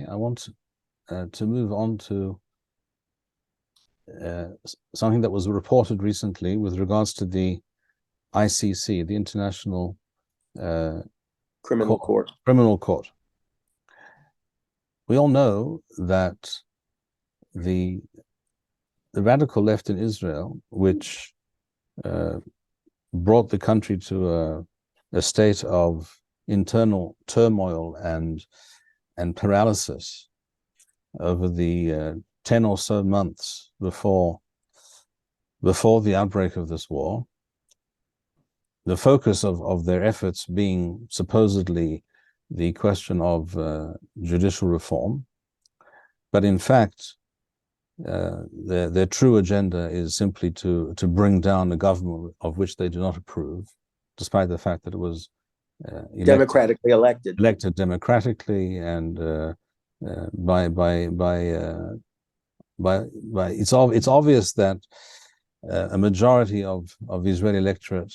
I want to move on to something that was reported recently with regards to the ICC, the International Criminal Court. Criminal Court. We all know that the radical left in Israel, which brought the country to a state of internal turmoil and paralysis over the 10 or so months before the outbreak of this war, the focus of their efforts being supposedly the question of judicial reform, but in fact their true agenda is simply to bring down a government of which they do not approve, despite the fact that it was democratically elected democratically and by it's obvious that a majority of the Israeli electorate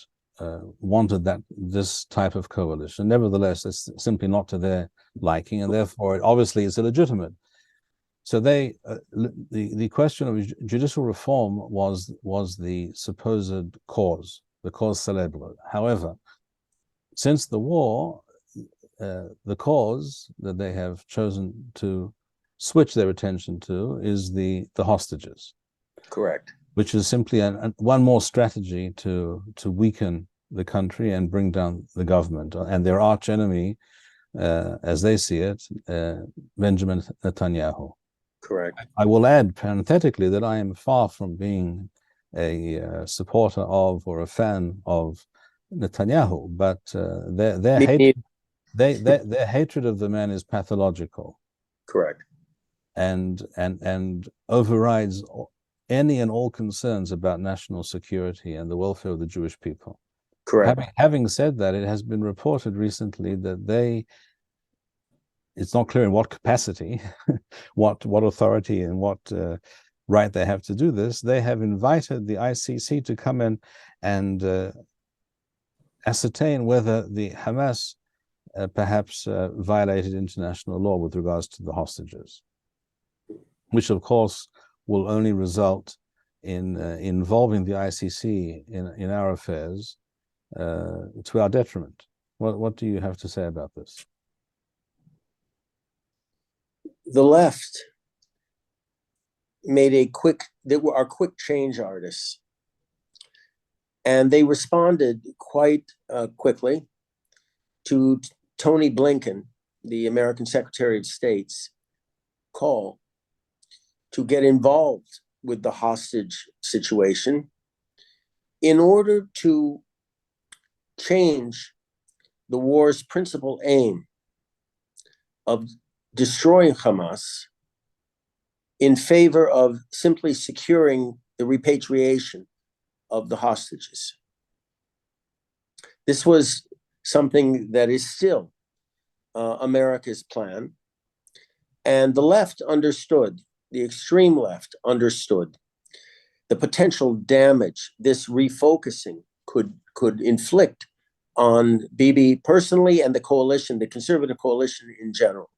wanted this type of coalition. Nevertheless, it's simply not to their liking, and therefore it obviously is illegitimate. So the question of judicial reform was the supposed cause, the cause célèbre. However, since the war, the cause that they have chosen to switch their attention to is the hostages. Correct. Which is simply one more strategy to weaken the country and bring down the government and their arch enemy, as they see it, Benjamin Netanyahu. Correct. I will add parenthetically that I am far from being a supporter of or a fan of Netanyahu, but their hatred of the man is pathological. Correct. And overrides any and all concerns about national security and the welfare of the Jewish people. Correct. Having said that, it has been reported recently that it's not clear in what capacity, what authority and what right they have to do this. They have invited the ICC to come in and ascertain whether the Hamas perhaps violated international law with regards to the hostages, which of course will only result in involving the ICC in our affairs to our detriment. What do you have to say about this? The left made they are quick change artists, and they responded quite quickly to Tony Blinken, the American Secretary of State's call to get involved with the hostage situation in order to change the war's principal aim of destroying Hamas in favor of simply securing the repatriation of the hostages. This was something that is still America's plan. And the left understood, the extreme left understood the potential damage this refocusing could inflict on Bibi personally and the coalition, the conservative coalition in general.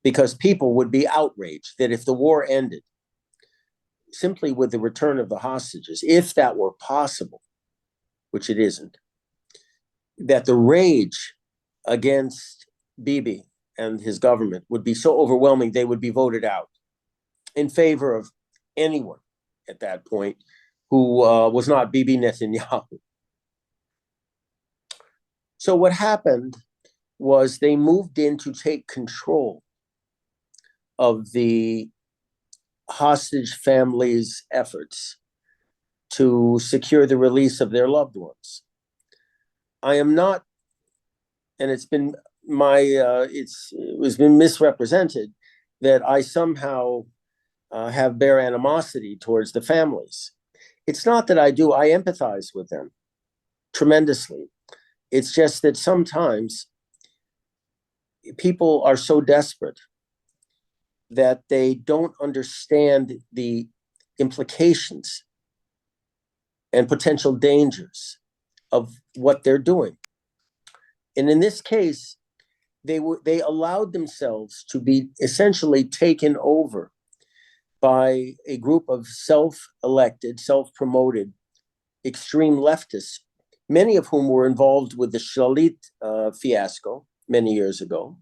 Because people would be outraged that if the war ended simply with the return of the hostages, if that were possible, which it isn't, that the rage against Bibi and his government would be so overwhelming they would be voted out in favor of anyone at that point who was not Bibi Netanyahu. So what happened was they moved in to take control of the hostage families' efforts to secure the release of their loved ones. I am not, and it's been been misrepresented that I somehow bear animosity towards the families. It's not that I do. I empathize with them tremendously. It's just that sometimes people are so desperate that they don't understand the implications and potential dangers of what they're doing. And in this case, they allowed themselves to be essentially taken over by a group of self-elected, self-promoted extreme leftists, many of whom were involved with the Shalit fiasco many years ago.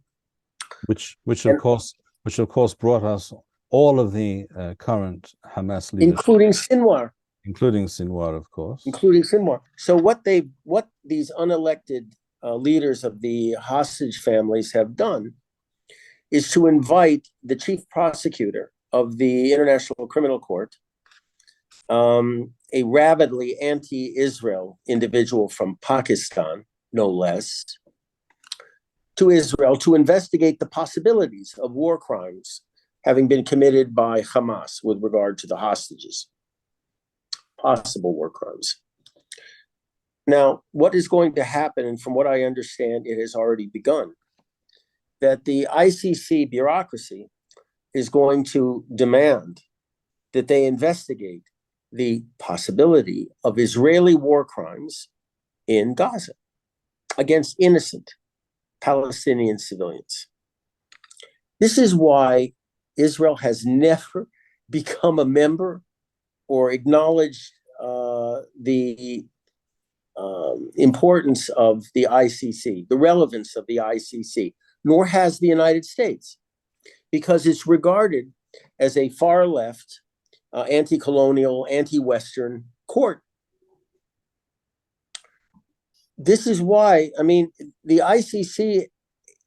Which of course brought us all of the current Hamas leadership, including Sinwar, of course. So what these unelected leaders of the hostage families have done is to invite the chief prosecutor of the International Criminal Court, a rabidly anti-Israel individual from Pakistan, no less, to Israel to investigate the possibilities of war crimes having been committed by Hamas with regard to the hostages, possible war crimes. Now, what is going to happen, and from what I understand, it has already begun, that the ICC bureaucracy is going to demand that they investigate the possibility of Israeli war crimes in Gaza against innocent Palestinian civilians. This is why Israel has never become a member or acknowledged the importance of the ICC, the relevance of the ICC, nor has the United States, because it's regarded as a far left, anti-colonial, anti-Western court. This is why, I mean, the ICC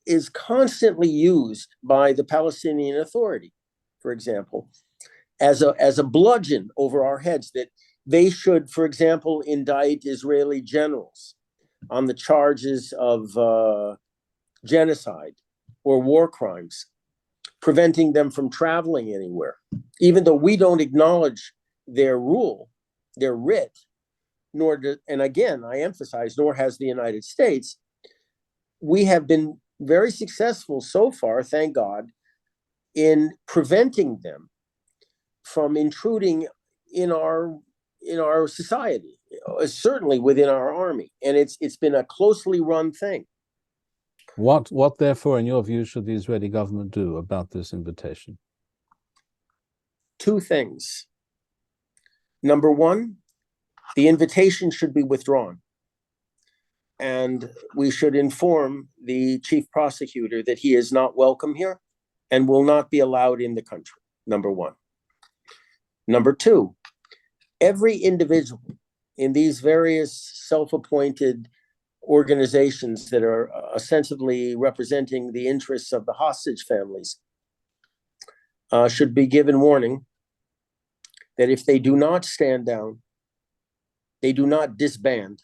is constantly used by the Palestinian Authority, for example, as a bludgeon over our heads, that they should, for example, indict Israeli generals on the charges of genocide or war crimes, preventing them from traveling anywhere, even though we don't acknowledge their rule, their writ, and again, I emphasize, nor has the United States. We have been very successful so far, thank God, in preventing them from intruding in our society, certainly within our army, and it's been a closely run thing. What therefore, in your view, should the Israeli government do about this invitation? Two things. Number one, the invitation should be withdrawn, and we should inform the chief prosecutor that he is not welcome here and will not be allowed in the country, number one. Number two, every individual in these various self-appointed organizations that are ostensibly representing the interests of the hostage families should be given warning that if they do not stand down, they do not disband,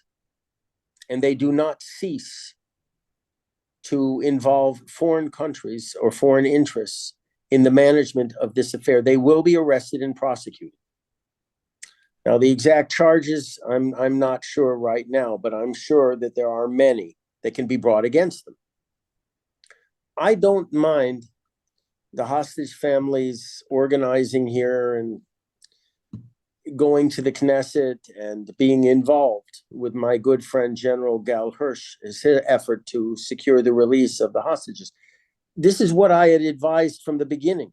and they do not cease to involve foreign countries or foreign interests in the management of this affair, they will be arrested and prosecuted. Now, the exact charges, I'm not sure right now, but I'm sure that there are many that can be brought against them. I don't mind the hostage families organizing here and going to the Knesset and being involved with my good friend General Gal Hirsch, his effort to secure the release of the hostages. This is what I had advised from the beginning,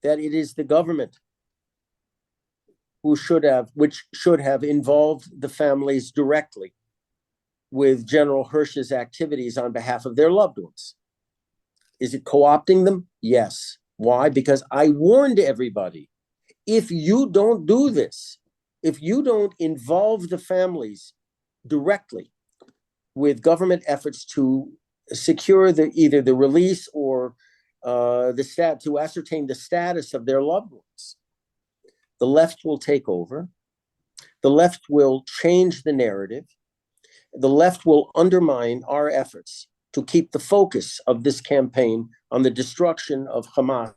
that it is the government which should have involved the families directly with General Hirsch's activities on behalf of their loved ones. Is it co-opting them? Yes. Why? Because I warned everybody, if you don't do this, if you don't involve the families directly with government efforts to secure either the release or to ascertain the status of their loved ones, the left will take over. The left will change the narrative. The left will undermine our efforts to keep the focus of this campaign on the destruction of Hamas,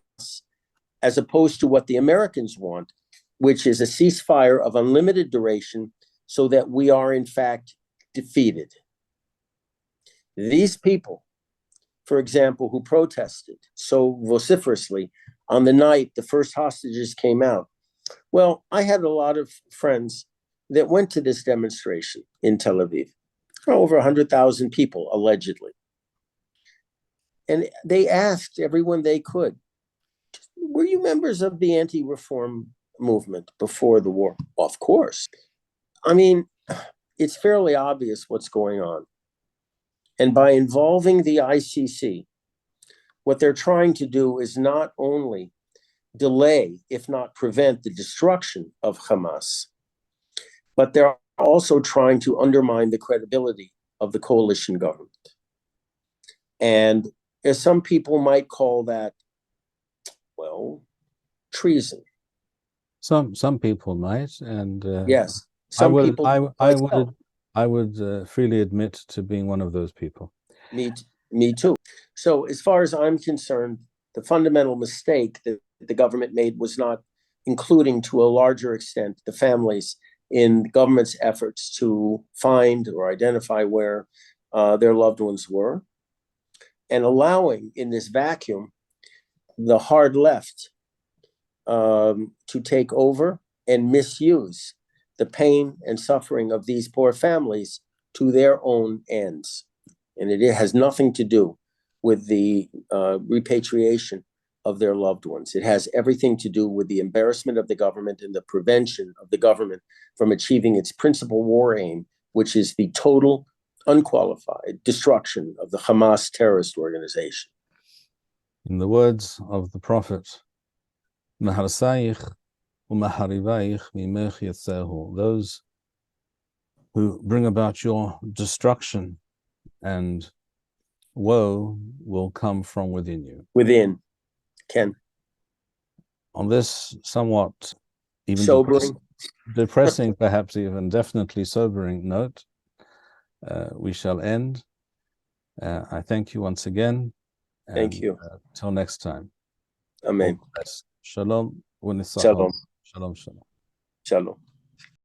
as opposed to what the Americans want, which is a ceasefire of unlimited duration so that we are in fact defeated. These people, for example, who protested so vociferously on the night the first hostages came out, well, I had a lot of friends that went to this demonstration in Tel Aviv, over 100,000 people, allegedly. And they asked everyone they could, were you members of the anti-reform movement before the war? Of course. I mean, it's fairly obvious what's going on. And by involving the ICC, what they're trying to do is not only delay, if not prevent, the destruction of Hamas, but they're also trying to undermine the credibility of the coalition government. And as some people might call that, well, treason. Some people might, and yes, some people. I would freely admit to being one of those people. Me too. So, as far as I'm concerned, the fundamental mistake that the government made was not including, to a larger extent, the families in the government's efforts to find or identify where their loved ones were, and allowing, in this vacuum, the hard left to take over and misuse the pain and suffering of these poor families to their own ends. And it has nothing to do with the repatriation of their loved ones. It has everything to do with the embarrassment of the government and the prevention of the government from achieving its principal war aim, which is the total, unqualified destruction of the Hamas terrorist organization. In the words of the Prophet, those who bring about your destruction and woe will come from within you. Within, Ken. On this somewhat even sobering, depressing, perhaps even definitely sobering note, we shall end. I thank you once again. Thank you. Till next time. Amen. Shalom. Shalom. Shalom. Shalom. Shalom.